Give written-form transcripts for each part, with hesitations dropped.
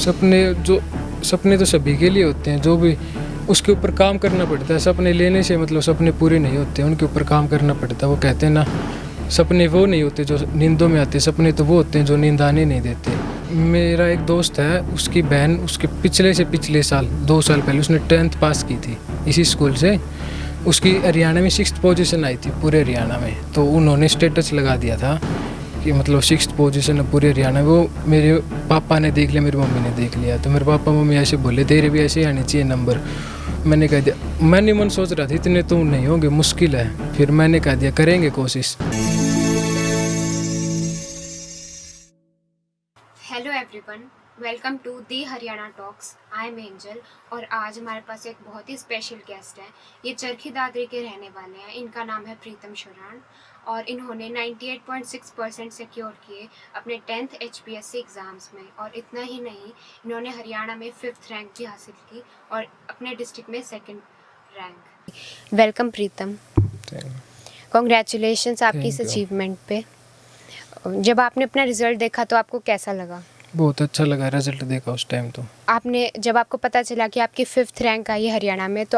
सपने तो सभी के लिए होते हैं, जो भी उसके ऊपर काम करना पड़ता है। सपने लेने से मतलब सपने पूरे नहीं होते, उनके ऊपर काम करना पड़ता है। वो कहते हैं ना, सपने वो नहीं होते जो नींदों में आते, सपने तो वो होते हैं जो नींद आने नहीं देते। मेरा एक दोस्त है, उसकी बहन उसके पिछले साल 2 साल पहले उसने 10th पास की थी इसी स्कूल से। उसकी हरियाणा में 6th पोजीशन आई थी पूरे हरियाणा में। तो उन्होंने स्टेटस लगा दिया था कि मतलब 6th पोजीशन है पूरे हरियाणा में। वो मेरे पापा ने देख लिया, मेरी मम्मी ने देख लिया। तो मेरे पापा मम्मी ऐसे बोले, तेरे भी ऐसे ही आने चाहिए नंबर। मैंने कह दिया, मैंने मन सोच रहा था इतने तो नहीं होंगे, मुश्किल है। फिर मैंने कह दिया करेंगे कोशिश। Hello everyone, welcome to the Haryana talks. I am Angel और आज हमारे पास एक बहुत ही स्पेशल गेस्ट है। ये चरखी दादरी के रहने वाले हैं। इनका नाम है प्रीतम शरण और इन्होंने 98.6% सिक्योर किए अपने 10th HPSC एग्ज़ाम्स में। और इतना ही नहीं, इन्होंने हरियाणा में 5th रैंक भी हासिल की और अपने डिस्ट्रिक्ट में 2nd रैंक। वेलकम प्रीतम, कॉन्ग्रेचुलेशंस आपकी इस अचीवमेंट पे। जब आपने अपना रिजल्ट देखा तो आपको कैसा लगा? बहुत अच्छा लगा रिजल्ट देखा उस टाइम। तो जब आपको पता चला कि आपकी 5th रैंक आई है हरियाणा में, तो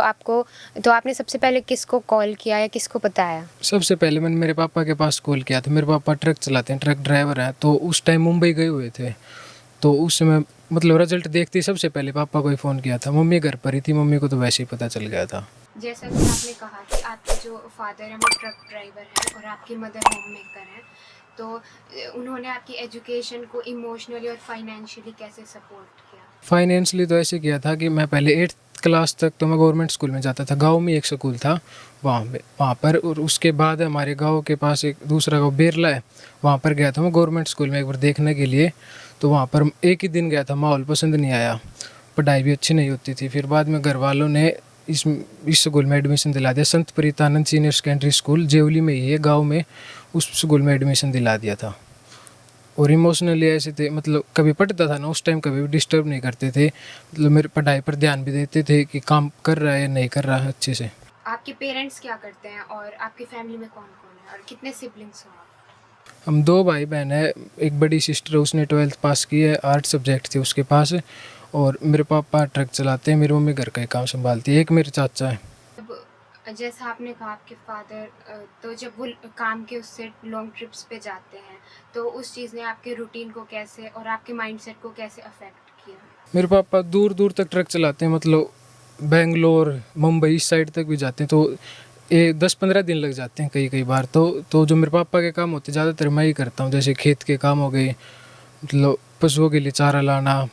आपने सबसे पहले किसको कॉल किया या किसको बताया? सबसे पहले मैंने मेरे पापा के पास कॉल किया था। मेरे पापा ट्रक चलाते हैं, ट्रक ड्राइवर हैं। तो उस टाइम मुंबई गए हुए थे। तो उस समय मतलब रिजल्ट देखते ही सबसे पहले पापा को ही फ़ोन किया था। मम्मी घर पर ही थी, मम्मी को तो वैसे ही पता चल गया था। जैसा कि आपने कहा कि आपके जो फादर हैं वो ट्रक ड्राइवर हैं और आपकी मदर होम मेकर हैं, तो उन्होंने आपकी एजुकेशन को इमोशनली और फाइनेंशियली कैसे सपोर्ट किया? फाइनेंशियली तो ऐसे किया था कि मैं पहले 8th क्लास तक तो मैं गवर्नमेंट स्कूल में जाता था। गांव में एक स्कूल था वहाँ पर। और उसके बाद हमारे गांव के पास एक दूसरा गांव बेरला है, वहाँ पर गया था मैं गवर्नमेंट स्कूल में एक बार देखने के लिए। तो वहाँ पर एक ही दिन गया था, माहौल पसंद नहीं आया, पढ़ाई भी अच्छी नहीं होती थी। फिर बाद में घर वालों ने इस स्कूल में एडमिशन दिला दिया। संत प्रीतानंद सीनियर सेकेंडरी स्कूल जेवली में ही है गाँव में, उस स्कूल में एडमिशन दिला दिया था। और इमोशनली ऐसे थे, मतलब कभी पढ़ता था ना उस टाइम, कभी भी डिस्टर्ब नहीं करते थे। मतलब मेरे पढ़ाई पर ध्यान भी देते थे कि काम कर रहा है या नहीं कर रहा है अच्छे से। आपके पेरेंट्स क्या करते हैं और आपकी फैमिली में कौन कौन है और कितने सिबलिंग्स हो आप? हम 2 भाई बहन हैं। एक बड़ी सिस्टर, उसने 12th पास की है, आर्ट सब्जेक्ट थे उसके पास। और मेरे पापा ट्रक चलाते हैं, मेरी मम्मी घर का ही काम संभालती है। एक मेरे चाचा है। जैसा आपने कहा आपके फादर, तो जब वो काम के उससे लॉन्ग ट्रिप्स पे जाते हैं, तो उस चीज़ ने आपके रूटीन को कैसे और आपके माइंडसेट को कैसे अफेक्ट किया? मेरे पापा दूर दूर तक ट्रक चलाते हैं, मतलब बेंगलोर मुंबई इस साइड तक भी जाते हैं। तो ये 10-15 दिन लग जाते हैं कई बार। तो जो मेरे पापा के काम होते हैं ज़्यादातर मैं ही करता हूँ। जैसे खेत के काम हो गए, मतलब पशुओं के लिए चारा लाना,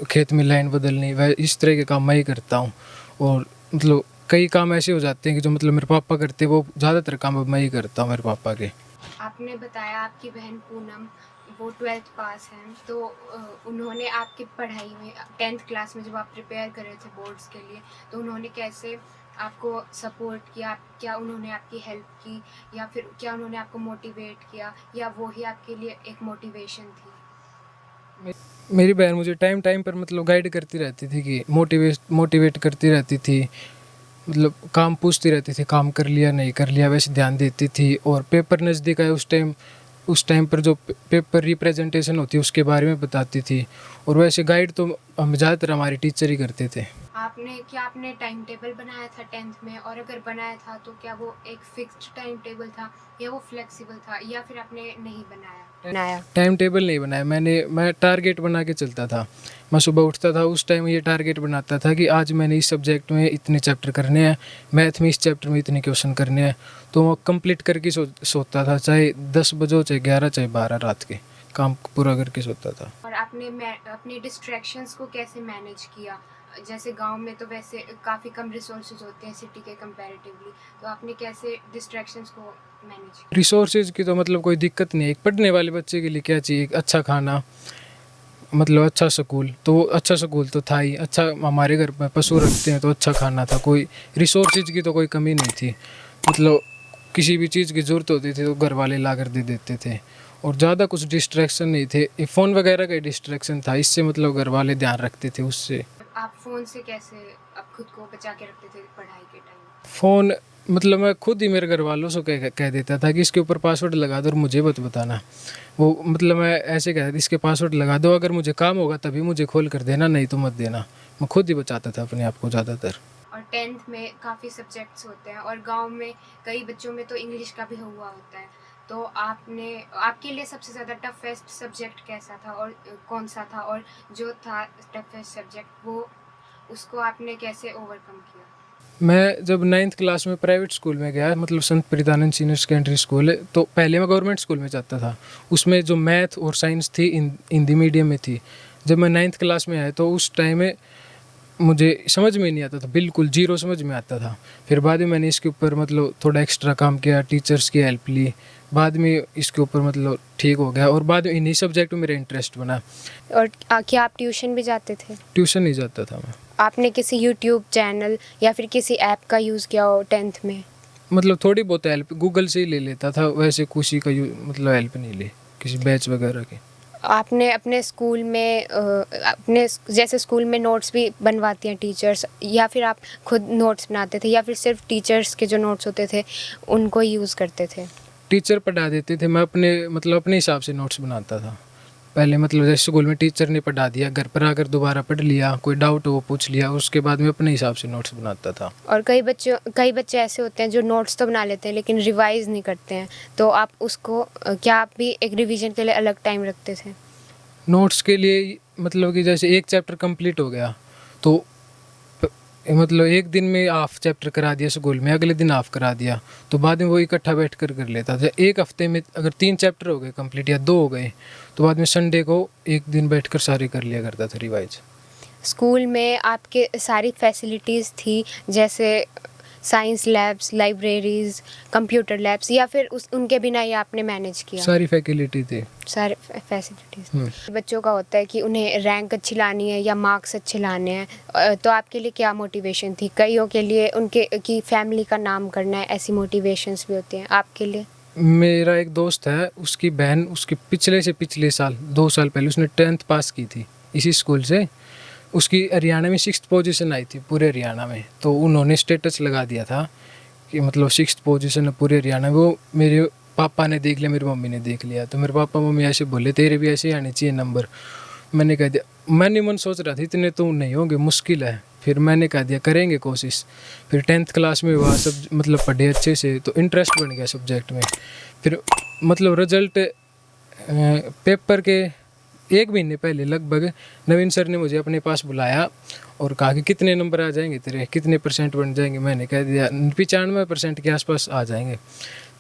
खेत में लाइन बदलनी, वह इस तरह के काम मैं ही करता हूँ। और मतलब कई काम ऐसे हो जाते हैं कि जो मतलब मेरे पापा करते हैं, वो ज़्यादातर काम अब मैं ही करता हूँ मेरे पापा के। आपने बताया आपकी बहन पूनम वो 12th पास हैं, तो उन्होंने आपकी पढ़ाई में 10th क्लास में जब आप प्रिपेयर कर रहे थे बोर्ड्स के लिए, तो उन्होंने कैसे आपको सपोर्ट किया? क्या उन्होंने आपकी हेल्प की या फिर क्या उन्होंने आपको मोटिवेट किया या वो ही आपके लिए एक मोटिवेशन थी? मेरी बहन मुझे टाइम टाइम पर मतलब गाइड करती रहती थी, कि मोटिवेट करती रहती थी। मतलब काम पूछती रहती थी, काम कर लिया नहीं कर लिया, वैसे ध्यान देती थी। और पेपर नज़दीक आए उस टाइम पर जो पेपर रिप्रेजेंटेशन होती है उसके बारे में बताती थी। और वैसे गाइड तो हम ज़्यादातर हमारे टीचर ही करते थे। आपने टाइम टेबल बनाया था 10th में, और अगर बनाया था तो क्या वो एक फिक्स्ड टाइम टेबल था या वो फ्लेक्सिबल था या फिर आपने नहीं बनाया? टाइम टेबल नहीं बनाया मैं टारगेट बना के चलता था। मैं सुबह उठता था, उस टाइम ये टारगेट बनाता था कि आज मैंने इस सब्जेक्ट में इतने चैप्टर करने हैं, मैथ में इस चैप्टर में इतने क्वेश्चन करने हैं। तो वो कंप्लीट करके सोता था, चाहे 10 बजे, चाहे 11, चाहे 12 रात के, काम पूरा करके सोता था। और आपने अपने डिस्ट्रैक्शंस को कैसे मैनेज किया? जैसे गांव में तो वैसे काफ़ी कम रिसोर्सेज होते हैं सिटी के कंपैरेटिवली, तो आपने कैसे डिस्ट्रैक्शंस को मैनेज किया? रिसोर्सेज की तो मतलब कोई दिक्कत नहीं है। एक पढ़ने वाले बच्चे के लिए क्या चाहिए? एक अच्छा खाना, मतलब अच्छा स्कूल। तो अच्छा स्कूल तो था ही, अच्छा हमारे घर में पशु रखते हैं तो अच्छा खाना था। कोई रिसोर्सेज की तो कोई कमी नहीं थी। मतलब किसी भी चीज़ की ज़रूरत होती थी तो घर वाले ला कर दे देते थे। और ज़्यादा कुछ डिस्ट्रैक्शन नहीं थे, फ़ोन वगैरह का डिस्ट्रैक्शन था, इससे मतलब घर वाले ध्यान रखते थे उससे। आप फ़ोन से कैसे आप खुद को बचा के रखते थे पढ़ाई के टाइम? फ़ोन मतलब मैं खुद ही मेरे घर वालों से कह देता था कि इसके ऊपर पासवर्ड लगा दो और मुझे मत बताना। वो मतलब मैं ऐसे कहता था इसके पासवर्ड लगा दो, अगर मुझे काम होगा तभी मुझे खोल कर देना, नहीं तो मत देना। मैं खुद ही बचाता था अपने आप को ज़्यादातर। और 10th में काफ़ी सब्जेक्ट्स होते हैं और गांव में कई बच्चों में तो इंग्लिश का भी हुआ होता है, तो आपके लिए सबसे ज़्यादा टफेस्ट सब्जेक्ट कैसा था और कौन सा था, और जो था टफेस्ट सब्जेक्ट वो उसको आपने कैसे ओवरकम किया? मैं जब 9th क्लास में प्राइवेट स्कूल में गया, मतलब संत प्रीतानंद सीनियर सेकेंडरी स्कूल है, तो पहले मैं गवर्नमेंट स्कूल में जाता था। उसमें जो मैथ और साइंस थी हिंदी मीडियम में थी। जब मैं 9th क्लास में आया तो उस टाइम में मुझे समझ में नहीं आता था, बिल्कुल जीरो समझ में आता था। फिर बाद में मैंने इसके ऊपर मतलब थोड़ा एक्स्ट्रा काम किया, टीचर्स की हेल्प ली, बाद में इसके ऊपर मतलब ठीक हो गया और बाद में इन्हीं सब्जेक्ट में मेरा इंटरेस्ट बना। और क्या आप ट्यूशन भी जाते थे? ट्यूशन नहीं जाता था मैं। आपने किसी यूट्यूब चैनल या फिर किसी ऐप का यूज़ किया हो 10th में? मतलब थोड़ी बहुत हेल्प गूगल से ही ले लेता था, वैसे किसी का मतलब हेल्प नहीं ली, किसी बैच वगैरह की। आपने अपने स्कूल में अपने जैसे स्कूल में नोट्स भी बनवाती हैं टीचर्स, या फिर आप खुद नोट्स बनाते थे या फिर सिर्फ टीचर्स के जो नोट्स होते थे उनको यूज़ करते थे? टीचर पढ़ा देते थे, मैं अपने हिसाब से नोट्स बनाता था। पहले मतलब जैसे स्कूल में टीचर ने पढ़ा दिया, घर पर आकर दोबारा पढ़ लिया, कोई डाउट हो वो पूछ लिया, उसके बाद में अपने हिसाब से नोट्स बनाता था। और कई बच्चे ऐसे होते हैं जो नोट्स तो बना लेते हैं लेकिन रिवाइज़ नहीं करते हैं, तो आप उसको क्या आप भी एक रिवीजन के लिए अलग टाइम रखते थे? नोट्स के लिए मतलब कि जैसे एक चैप्टर कंप्लीट हो गया तो मतलब एक दिन में हाफ चैप्टर करा दिया स्कूल में, अगले दिन हाफ करा दिया, तो बाद में वो इकट्ठा बैठ कर लेता था। एक हफ्ते में अगर 3 चैप्टर हो गए कंप्लीट या 2 हो गए तो बाद में संडे को एक दिन बैठकर सारे कर लिया करता था रिवाइज। स्कूल में आपके सारी फैसिलिटीज़ थी, जैसे science labs, libraries, computer labs, या फिर उनके बिना ही आपने मैनेज किया? सारी फैसिलिटी थी। सारे फैसिलिटीज़। बच्चों का होता है कि उन्हें रैंक अच्छी लानी है या मार्क्स अच्छे लाने हैं, तो आपके लिए क्या मोटिवेशन थी? कईयों के लिए उनके की फैमिली का नाम करना है, ऐसी मोटिवेशंस भी होती हैं। आपके लिए? मेरा एक दोस्त है, उसकी बहन उसके पिछले से पिछले साल 2 साल पहले उसने 10th पास की थी इसी स्कूल से। उसकी हरियाणा में 6th पोजीशन आई थी पूरे हरियाणा में, तो उन्होंने स्टेटस लगा दिया था कि मतलब 6th पोजीशन है पूरे हरियाणा में। वो मेरे पापा ने देख लिया, मेरी मम्मी ने देख लिया, तो मेरे पापा मम्मी ऐसे बोले तेरे भी ऐसे ही आने चाहिए नंबर। मैंने कह दिया, मैंने मन सोच रहा था इतने तो नहीं होंगे, मुश्किल है, फिर मैंने कह दिया करेंगे कोशिश। फिर 10th क्लास में हुआ, सब मतलब पढ़े अच्छे से, तो इंटरेस्ट बन गया सब्जेक्ट में। फिर मतलब रिजल्ट पेपर के 1 महीने पहले लगभग नवीन सर ने मुझे अपने पास बुलाया और कहा कि कितने नंबर आ जाएंगे तेरे, कितने % बन जाएंगे। मैंने कह दिया 95% के आसपास आ जाएंगे।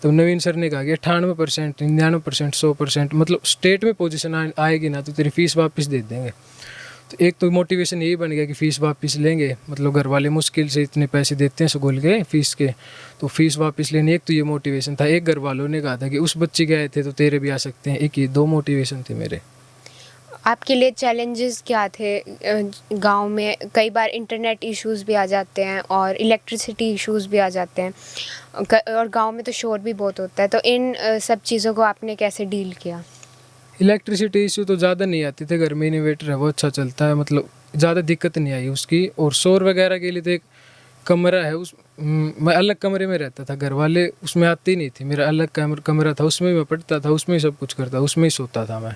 तो नवीन सर ने कहा कि 98%, 99%, 100%, मतलब स्टेट में पोजीशन आएगी ना तो तेरी फीस वापस दे देंगे। तो एक तो मोटिवेशन यही बन गया कि फ़ीस वापस लेंगे, मतलब घर वाले मुश्किल से इतने पैसे देते हैं स्कूल के फ़ीस के, तो फ़ीस वापस लेनी, एक तो ये मोटिवेशन था। एक घर वालों ने कहा था कि उस बच्चे के आए थे तो तेरे भी आ सकते हैं, एक ये 2 मोटिवेशन थे मेरे। आपके लिए चैलेंजेस क्या थे? गांव में कई बार इंटरनेट इश्यूज़ भी आ जाते हैं और इलेक्ट्रिसिटी इश्यूज़ भी आ जाते हैं, और गांव में तो शोर भी बहुत होता है, तो इन सब चीज़ों को आपने कैसे डील किया? इलेक्ट्रिसिटी इशू तो ज़्यादा नहीं आती थे, घर में इन्वर्टर है वो अच्छा चलता है, मतलब ज़्यादा दिक्कत नहीं आई उसकी। और शोर वगैरह के लिए तो एक कमरा है, मैं अलग कमरे में रहता था, घर वाले उसमें आती नहीं थी। मेरा अलग कमरा था, उसमें मैं पढ़ता था, उसमें ही सब कुछ करता, उसमें ही सोता था मैं,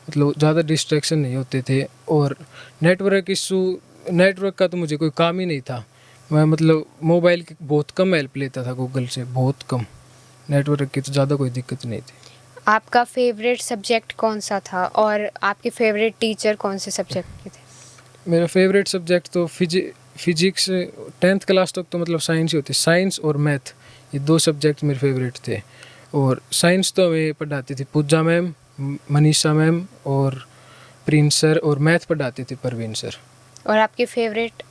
मतलब ज़्यादा डिस्ट्रैक्शन नहीं होते थे। और नेटवर्क इशू, नेटवर्क का तो मुझे कोई काम ही नहीं था। मैं मतलब मोबाइल की बहुत कम हेल्प लेता था गूगल से, बहुत कम। नेटवर्क की तो ज़्यादा कोई दिक्कत नहीं थी। आपका फेवरेट सब्जेक्ट कौन सा था और आपके फेवरेट टीचर कौन से सब्जेक्ट के थे? मेरा फेवरेट सब्जेक्ट तो फिजिक्स, 10th क्लास तक तो मतलब साइंस ही होती, साइंस और मैथ, ये 2 सब्जेक्ट मेरे फेवरेट थे। और साइंस तो हमें पढ़ाती थी पूजा मैम, मनीषा मैम और प्रिंस सर, और मैथ पढ़ाते थे परवीन सर। और आपके फेवरेट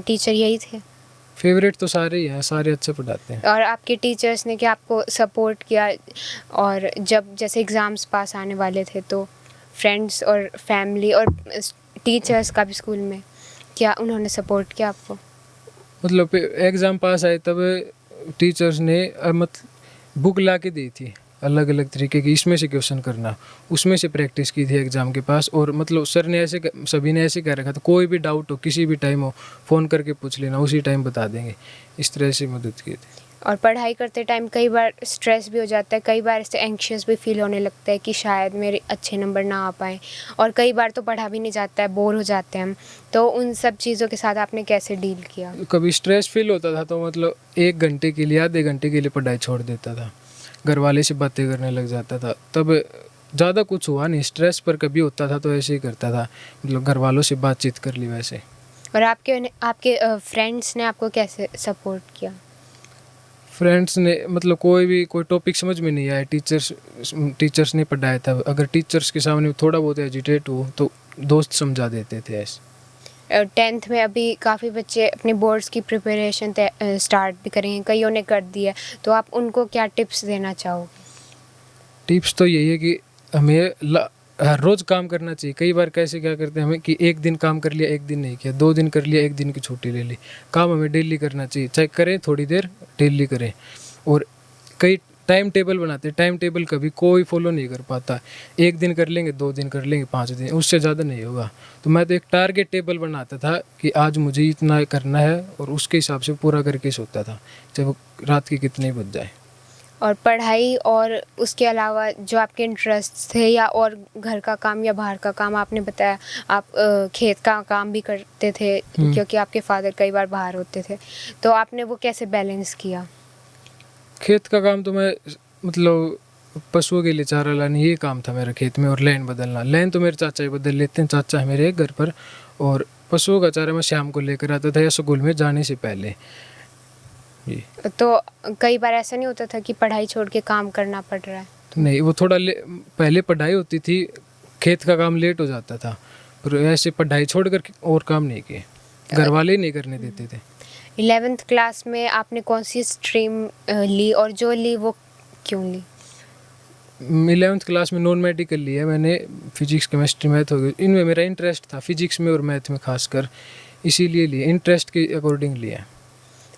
टीचर यही थे? फेवरेट तो सारे ही हैं, सारे अच्छे पढ़ाते हैं। और आपके टीचर्स ने क्या आपको सपोर्ट किया? और जब जैसे एग्ज़ाम्स पास आने वाले थे तो फ्रेंड्स और फैमिली और टीचर्स का भी स्कूल में, क्या उन्होंने सपोर्ट किया आपको? मतलब एग्ज़ाम पास आए तब टीचर्स ने बुक ला के दी थी अलग अलग तरीके की, इसमें से क्वेश्चन करना, उसमें से प्रैक्टिस की थी एग्ज़ाम के पास। और मतलब सर ने ऐसे सभी ने ऐसे कह रखा था, कोई भी डाउट हो किसी भी टाइम हो फ़ोन करके पूछ लेना, उसी टाइम बता देंगे। इस तरह से मदद की थी। और पढ़ाई करते टाइम कई बार स्ट्रेस भी हो जाता है, कई बार ऐसे एंग्शियस भी फील होने लगता है कि शायद मेरे अच्छे नंबर ना आ पाएँ, और कई बार तो पढ़ा भी नहीं जाता है, बोर हो जाते हैं हम। तो उन सब चीज़ों के साथ आपने कैसे डील किया? कभी स्ट्रेस फील होता था तो मतलब 1 घंटे के लिए, आधे घंटे के लिए पढ़ाई छोड़ देता था, घर वाले से बातें करने लग जाता था। तब ज़्यादा कुछ हुआ नहीं स्ट्रेस, पर कभी होता था तो ऐसे ही करता था, मतलब घर वालों से बातचीत कर ली वैसे। और आपके फ्रेंड्स ने आपको कैसे सपोर्ट किया? फ्रेंड्स ने मतलब कोई टॉपिक समझ में नहीं आया, टीचर्स ने पढ़ाया था, अगर टीचर्स के सामने थोड़ा बहुत एजिटेट हो तो दोस्त समझा देते थे ऐसे। 10th में अभी काफ़ी बच्चे अपने बोर्ड्स की प्रिपरेशन स्टार्ट भी करेंगे, कईयों ने कर दी है, तो आप उनको क्या टिप्स देना चाहोगे? टिप्स तो यही है कि हमें हर रोज़ काम करना चाहिए। कई बार कैसे क्या करते हैं हमें कि एक दिन काम कर लिया, एक दिन नहीं किया, 2 दिन कर लिया, 1 दिन की छुट्टी ले ली। काम हमें डेली करना चाहिए, चाहे करें थोड़ी देर, डेली करें। और कई टाइम टेबल बनाते हैं, टाइम टेबल कभी कोई फॉलो नहीं कर पाता। 1 दिन कर लेंगे, 2 दिन कर लेंगे, 5 दिन, उससे ज़्यादा नहीं होगा। तो मैं तो एक टारगेट टेबल बनाता था कि आज मुझे इतना करना है, और उसके हिसाब से पूरा करके सोता था, चाहे वो रात के कितने बज जाए। और पढ़ाई और उसके अलावा जो आपके इंटरेस्ट थे, या और घर का काम या बाहर का काम, आपने बताया आप खेत का काम भी करते थे क्योंकि आपके फादर कई बार बाहर होते थे, तो आपने वो कैसे बैलेंस किया? खेत का काम तो मैं मतलब पशुओं के लिए चारा लाना, ये काम था मेरा खेत में, और लैन बदलना। लैन तो मेरे चाचा ही बदल लेते हैं, चाचा है मेरे घर पर। और पशुओं का चारा मैं शाम को लेकर आता था या स्कूल में जाने से पहले। जी। तो कई बार ऐसा नहीं होता था कि पढ़ाई छोड़ के काम करना पड़ रहा है? नहीं, वो थोड़ा पहले पढ़ाई होती थी, खेत का काम लेट हो जाता था, पर ऐसे पढ़ाई छोड़कर और काम नहीं किए, घर वाले ही नहीं करने देते थे। 11th क्लास में आपने कौन सी स्ट्रीम ली, और जो ली वो क्यों ली? 11th क्लास में नॉन मेडिकल लिया मैंने, फिजिक्स केमिस्ट्री मैथ हो गई, इनमें मेरा इंटरेस्ट था, फिजिक्स में और मैथ में खासकर, इसीलिए लिए, इंटरेस्ट के अकॉर्डिंग लिया।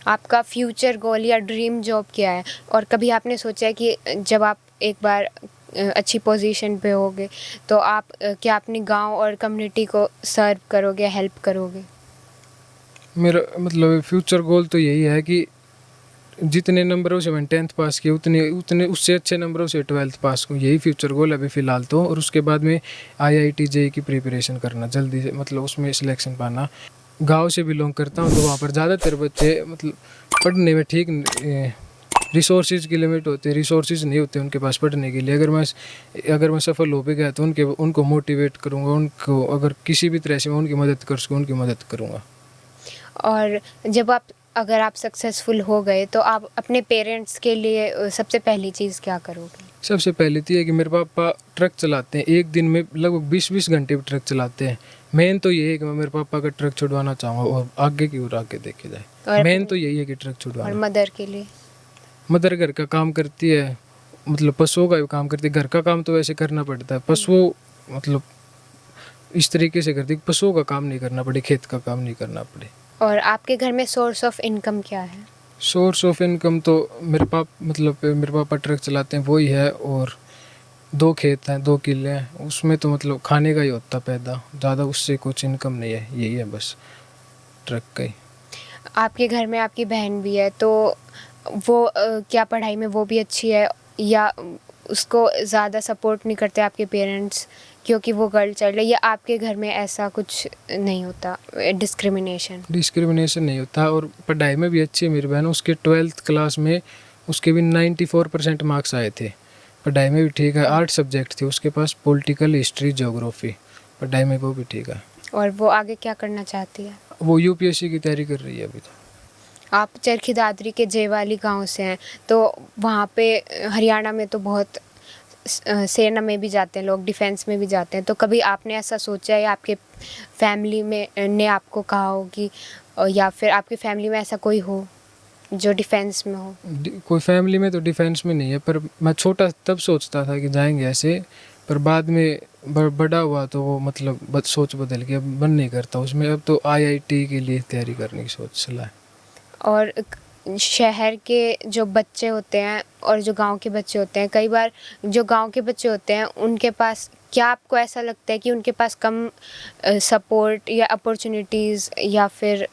आपका फ्यूचर गोल या ड्रीम जॉब क्या है? और कभी आपने सोचा है कि जब आप एक बार अच्छी पोजीशन पे होगे तो आप क्या अपने गांव और कम्युनिटी को सर्व करोगे, हेल्प करोगे? मेरा मतलब फ्यूचर गोल तो यही है कि जितने नंबरों से मैंने 10th पास किया, उतने उतने उससे अच्छे नंबरों से 12th पास करूँ, यही फ्यूचर गोल अभी फ़िलहाल तो। और उसके बाद में IIT JEE की प्रिपरेशन करना जल्दी से, मतलब उसमें सिलेक्शन पाना। गांव से बिलोंग करता हूँ तो वहाँ पर ज़्यादातर बच्चे मतलब पढ़ने में ठीक, रिसोर्सेज की लिमिट होती है, रिसोर्सेज नहीं होते उनके पास पढ़ने के लिए। अगर मैं सफल हो भी गया तो उनको मोटिवेट करूँगा, उनको अगर किसी भी तरह से मैं उनकी मदद कर सकूँ, उनकी मदद करूँगा। और अगर आप सक्सेसफुल हो गए तो आप अपने पेरेंट्स के लिए सबसे पहली चीज़ क्या करोगे? सबसे पहले तो ये कि मेरे पापा ट्रक चलाते हैं, एक दिन में लगभग 20-20 घंटे भी ट्रक चलाते हैं। मेन तो यही है कि मैं मेरे पापा का ट्रक छुड़वाना चाहूँगा, और आगे की ओर आगे देखे जाए, मेन तो यही है कि ट्रक छुड़वाना। और मदर के लिए? मदर घर का काम करती है, मतलब पशुओं का भी काम करती है। घर का काम तो वैसे करना पड़ता है, पशुओं मतलब इस तरीके से करती है, पशुओं का काम नहीं करना पड़े, खेत का काम नहीं करना पड़े। और आपके घर में सोर्स ऑफ इनकम क्या है? सोर्स ऑफ इनकम तो मेरे पापा ट्रक चलाते हैं, वही है, और 2 खेत हैं, 2 किले हैं, उसमें तो मतलब खाने का ही होता पैदा, ज़्यादा उससे कुछ इनकम नहीं है, यही है बस ट्रक का ही। आपके घर में आपकी बहन भी है, तो वो क्या पढ़ाई में वो भी अच्छी है, या उसको ज़्यादा सपोर्ट नहीं करते आपके पेरेंट्स क्योंकि वो गर्ल चाइल्ड है, या आपके घर में ऐसा कुछ नहीं होता, डिस्क्रिमिनेशन नहीं होता, और पढ़ाई में भी अच्छी है मेरी बहन। उसके 12th क्लास में उसके भी 94% मार्क्स आए थे, पढ़ाई में भी ठीक है। 8 सब्जेक्ट थे उसके पास, पॉलिटिकल, हिस्ट्री, ज्योग्राफी, पढ़ाई में वो भी ठीक है। और वो आगे क्या करना चाहती है? वो UPSC की तैयारी कर रही है अभी तो। आप चरखी दादरी के जेवाली गांव से हैं, तो वहाँ पे हरियाणा में तो बहुत सेना में भी जाते हैं लोग, डिफेंस में भी जाते हैं, तो कभी आपने ऐसा सोचा है, या आपके फैमिली में ने आपको कहा हो कि, या फिर आपकी फैमिली में ऐसा कोई हो जो डिफेंस में हो? कोई फैमिली में तो डिफेंस में नहीं है, पर मैं छोटा तब सोचता था कि जाएंगे ऐसे, पर बाद में बड़ा हुआ तो वो मतलब सोच बदल गया, मन नहीं करता उसमें अब तो। IIT के लिए तैयारी करने की सोच चला है। और शहर के जो बच्चे होते हैं और जो गांव के बच्चे होते हैं, कई बार जो गांव के बच्चे होते हैं उनके पास, क्या आपको ऐसा लगता है कि उनके पास कम सपोर्ट या अपॉर्चुनिटीज़ या फिर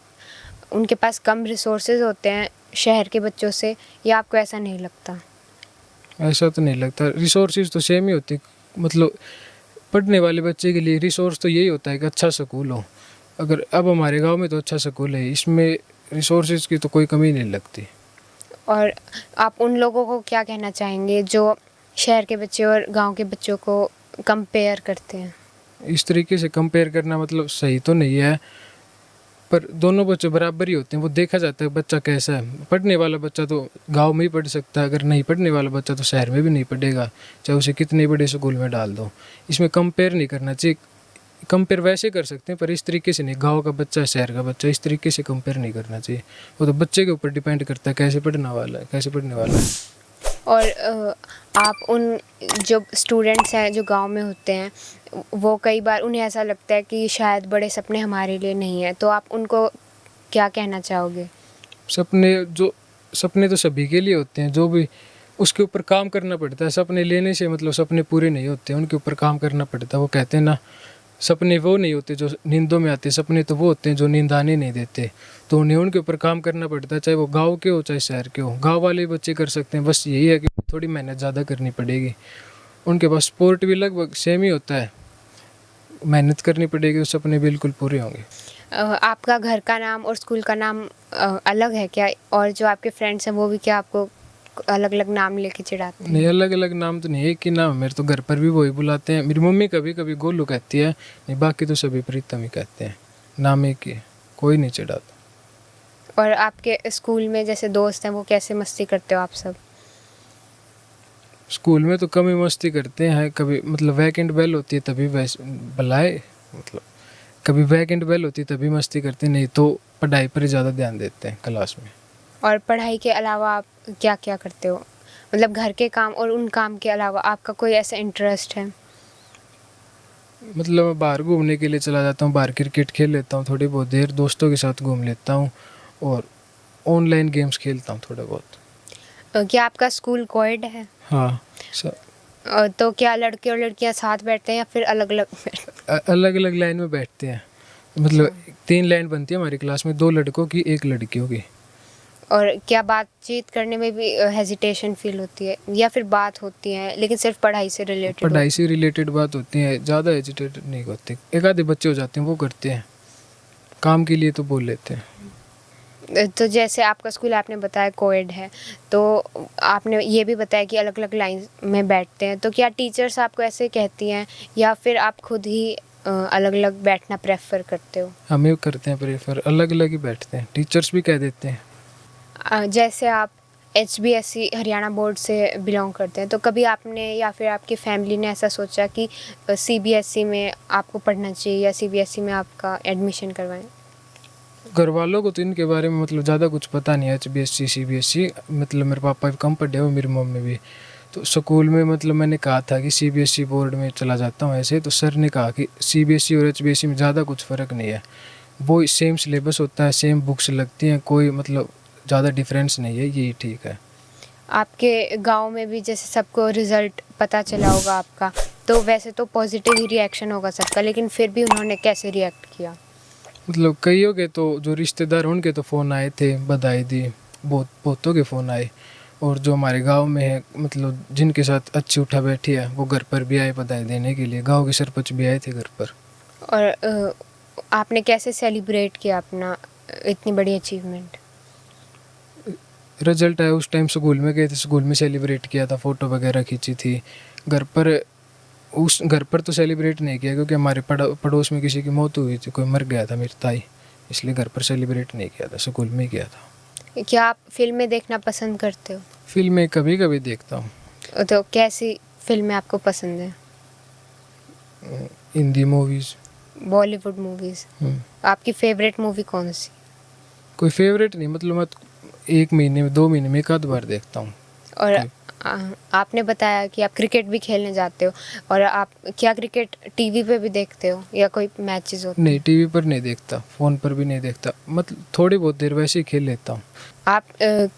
उनके पास कम रिसोर्सेज होते हैं शहर के बच्चों से, या आपको ऐसा नहीं लगता? ऐसा तो नहीं लगता, रिसोर्सेज तो सेम ही होती। मतलब पढ़ने वाले बच्चे के लिए रिसोर्स तो यही होता है कि अच्छा स्कूल हो। अगर अब हमारे गांव में तो अच्छा स्कूल है, इसमें रिसोर्सेज की तो कोई कमी नहीं लगती। और आप उन लोगों को क्या कहना चाहेंगे जो शहर के बच्चे और गांव के बच्चों को कंपेयर करते हैं? इस तरीके से कंपेयर करना मतलब सही तो नहीं है, पर दोनों बच्चे बराबर ही होते हैं। वो देखा जाता है बच्चा कैसा है। पढ़ने वाला बच्चा तो गांव में ही पढ़ सकता है, अगर नहीं पढ़ने वाला बच्चा तो शहर में भी नहीं पढ़ेगा, चाहे उसे कितने बड़े स्कूल में डाल दो। इसमें कंपेयर नहीं करना चाहिए। कंपेयर वैसे कर सकते हैं पर इस तरीके से नहीं, गांव का बच्चा शहर का बच्चा इस तरीके से कंपेयर नहीं करना चाहिए। वो तो बच्चे के ऊपर डिपेंड करता है कैसे पढ़ने वाला है। और आप उन जो स्टूडेंट्स हैं जो गांव में होते हैं, वो कई बार उन्हें ऐसा लगता है कि शायद बड़े सपने हमारे लिए नहीं है, तो आप उनको क्या कहना चाहोगे? सपने तो सभी के लिए होते हैं, जो भी उसके ऊपर काम करना पड़ता है। सपने लेने से मतलब सपने पूरे नहीं होते, उनके ऊपर काम करना पड़ता है। वो कहते हैं ना, सपने वो नहीं होते जो नींदों में आते, सपने तो वो होते हैं जो नींद आने नहीं देते। तो उन्हें उनके ऊपर काम करना पड़ता है, चाहे वो गांव के हो चाहे शहर के हो। गांव वाले बच्चे कर सकते हैं, बस यही है कि थोड़ी मेहनत ज़्यादा करनी पड़ेगी। उनके पास स्पोर्ट भी लगभग सेम ही होता है, मेहनत करनी पड़ेगी तो सपने बिल्कुल पूरे होंगे। आपका घर का नाम और स्कूल का नाम अलग है क्या? और जो आपके फ्रेंड्स हैं वो भी क्या आपको अलग अलग नाम लेके चिढ़ाते हैं? नहीं, अलग अलग नाम तो नहीं, एक ही नाम है मेरे। तो घर पर भी वही बुलाते हैं। मेरी मम्मी कभी कभी गोलू कहती है, नहीं बाकी तो सभी प्रीतम ही कहते हैं। नाम एक ही है, कोई नहीं चिढ़ाता। और आपके स्कूल में जैसे दोस्त हैं वो कैसे मस्ती करते हो आप सब? स्कूल में तो कम ही मस्ती करते हैं। कभी मतलब वैकेंट बेल होती है तभी वैसे बुलाए, मतलब कभी वैकेंट बेल होती है तभी मस्ती करते हैं, नहीं तो पढ़ाई पर ही ज़्यादा ध्यान देते हैं क्लास में। और पढ़ाई के अलावा आप क्या क्या करते हो? मतलब घर के काम और उन काम के अलावा आपका कोई ऐसा इंटरेस्ट है? मतलब मैं बाहर घूमने के लिए चला जाता हूँ, बाहर क्रिकेट खेल लेता हूँ थोड़ी बहुत देर, दोस्तों के साथ घूम लेता हूँ, और ऑनलाइन गेम्स खेलता हूँ थोड़ा बहुत। क्या आपका स्कूल कोएड है? हाँ, तो क्या लड़के और लड़कियां साथ बैठते हैं या फिर अलग अलग? अलग अलग लाइन में बैठते हैं। मतलब 3 लाइन बनती है हमारी क्लास में, 2 लड़कों की 1 लड़कियों की। और क्या बातचीत करने में भी हेजिटेशन फील होती है या फिर बात होती है लेकिन सिर्फ पढ़ाई से रिलेटेड? पढ़ाई से रिलेटेड बात होती है, ज़्यादा एजिटेटेड नहीं होते। एक आधे बच्चे हो जाते हैं वो करते हैं, काम के लिए तो बोल लेते हैं। तो जैसे आपका स्कूल आपने बताया कोएड है, तो आपने ये भी बताया कि अलग अलग लाइन में बैठते हैं, तो क्या टीचर्स आपको ऐसे कहती हैं या फिर आप खुद ही अलग अलग बैठना प्रेफर करते हो? हमें करते हैं प्रेफर, अलग अलग ही बैठते हैं, टीचर्स भी कह देते हैं। जैसे आप HBSC हरियाणा बोर्ड से बिलोंग करते हैं, तो कभी आपने या फिर आपकी फैमिली ने ऐसा सोचा कि CBSE में आपको पढ़ना चाहिए या CBSE में आपका एडमिशन करवाएं? घर वालों को तो इनके बारे में मतलब ज़्यादा कुछ पता नहीं है। HBSC CBSE मतलब मेरे पापा भी कम पढ़े हुए, मेरी मम्मी भी। तो स्कूल में मतलब मैंने कहा था कि CBSE बोर्ड में चला जाता हूँ ऐसे, तो सर ने कहा कि CBSE और HBSE में ज़्यादा कुछ फ़र्क नहीं है, वो सेम सिलेबस होता है, सेम बुक्स लगती हैं, कोई मतलब ज़्यादा डिफरेंस नहीं है, यही ठीक है। आपके गांव में भी जैसे सबको रिज़ल्ट पता चला होगा आपका, तो वैसे तो पॉजिटिव ही रिएक्शन होगा सबका, लेकिन फिर भी उन्होंने कैसे रिएक्ट किया? मतलब कईयों के तो जो रिश्तेदार उनके तो फ़ोन आए थे, बधाई दी, बहुतों के फ़ोन आए। और जो हमारे गांव में है मतलब जिनके साथ अच्छी उठा बैठी है, वो घर पर भी आए बधाई देने के लिए। गांव के सरपंच भी आए थे घर पर। और आपने कैसे सेलिब्रेट किया अपना इतनी बड़ी अचीवमेंट? रिजल्ट आया उस टाइम स्कूल में गए थे, स्कूल में सेलिब्रेट किया था, फ़ोटो वगैरह खींची थी। घर पर तो सेलिब्रेट नहीं किया क्योंकि हमारे पड़ोस में किसी की मौत हुई थी, कोई मर गया था मेरी ताई, इसलिए घर पर सेलिब्रेट नहीं किया था, स्कूल में ही किया था। क्या आप फिल्में देखना पसंद करते हो? फिल्में कभी कभी देखता हूँ। तो कैसी फिल्में आपको पसंद है? Hindi movies, Bollywood movies. आपकी फेवरेट मूवी कौन सी? कोई फेवरेट नहीं, मतलब मैं 1 महीने में 2 महीने में 1 आध बार देखता हूँ। और आपने बताया कि आप क्रिकेट भी खेलने जाते हो, और आप क्या क्रिकेट टीवी पे भी देखते हो या कोई मैचेस होते नहीं, हैं? टीवी पर नहीं देखता, फ़ोन पर भी नहीं देखता, मतलब थोड़ी बहुत देर वैसे ही खेल लेता हूँ। आप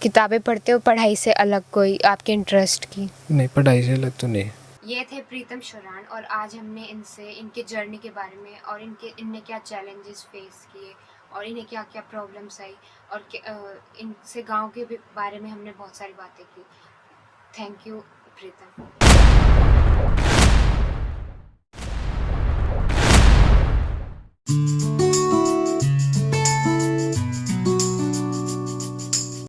किताबें पढ़ते हो पढ़ाई से अलग, कोई आपके इंटरेस्ट की? नहीं, पढ़ाई से अलग तो नहीं। ये थे प्रीतम शोरान, और आज हमने इनसे इनके जर्नी के बारे में और इनने क्या चैलेंजेस फेस किए और इन्हें क्या क्या प्रॉब्लम्स आई, और इनसे गांव के भी बारे में हमने बहुत सारी बातें की। Thank you Pritam.